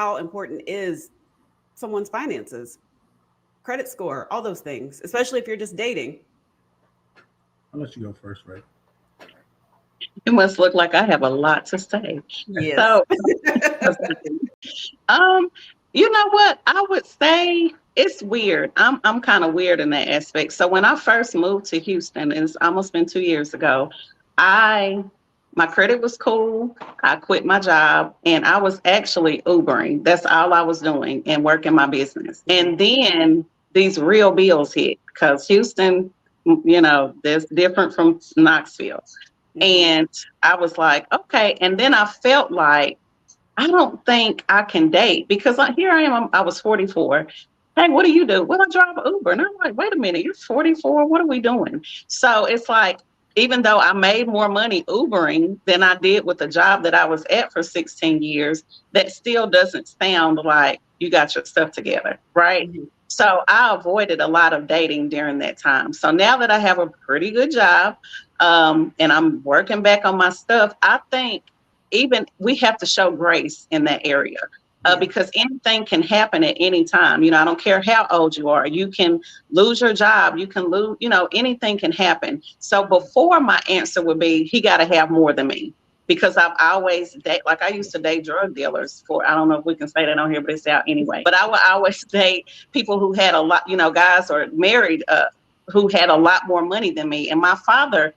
how important is someone's finances, credit score, all those things, especially if you're just dating. I'll let you go first, right? It must look like I have a lot to say. Yes. So, um, you know what? I would say it's weird. I'm kind of weird in that aspect. So when I first moved to Houston, and it's almost been 2 years ago, I my credit was cool. I quit my job and I was actually Ubering. That's all I was doing and working my business. And then these real bills hit because Houston, that's different from Knoxville. And I was like, okay. And then I felt like, I don't think I can date because here I am. I was 44. Hey, what do you do? Well, I drive an Uber. And I'm like, wait a minute, you're 44. What are we doing? So it's like, even though I made more money Ubering than I did with the job that I was at for 16 years, that still doesn't sound like you got your stuff together, right? Mm-hmm. So I avoided a lot of dating during that time. So now that I have a pretty good job, and I'm working back on my stuff, I think even we have to show grace in that area. Because anything can happen at any time. I don't care how old you are. You can lose your job. You can lose, anything can happen. So before my answer would be, he got to have more than me. Because I've always date, like I used to date drug dealers for, I don't know if we can say that on here, but it's out anyway. But I would always date people who had a lot, guys or married who had a lot more money than me. And my father,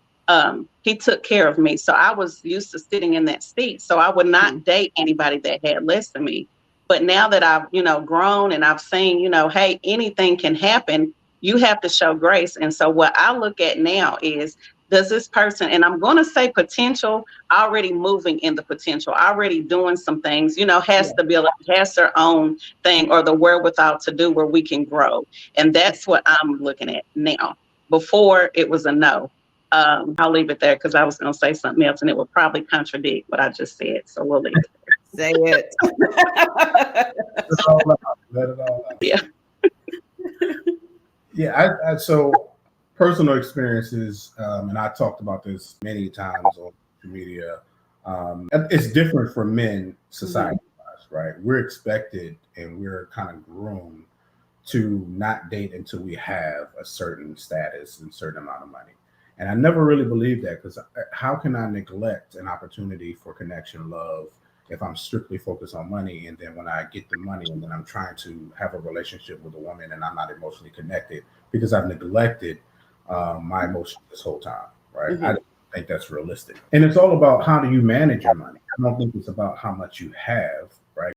he took care of me. So I was used to sitting in that seat. So I would not date anybody that had less than me. But now that I've, grown and I've seen, hey, anything can happen, you have to show grace. And so what I look at now is, does this person, and I'm going to say potential, already moving in the potential, already doing some things, has stability, has their own thing or the wherewithal to do where we can grow. And that's what I'm looking at now. Before it was a no. I'll leave it there because I was going to say something else and it would probably contradict what I just said. So we'll leave it there. Say it. Let it all out. Let it all out. Yeah. Yeah. So personal experiences, and I talked about this many times on social media. It's different for men society-wise, right? We're expected and we're kind of groomed to not date until we have a certain status and certain amount of money. And I never really believed that because how can I neglect an opportunity for connection, love, if I'm strictly focused on money, and then when I get the money and then I'm trying to have a relationship with a woman and I'm not emotionally connected because I've neglected my emotions this whole time, right? I don't think that's realistic. And it's all about how do you manage your money. I don't think it's about how much you have.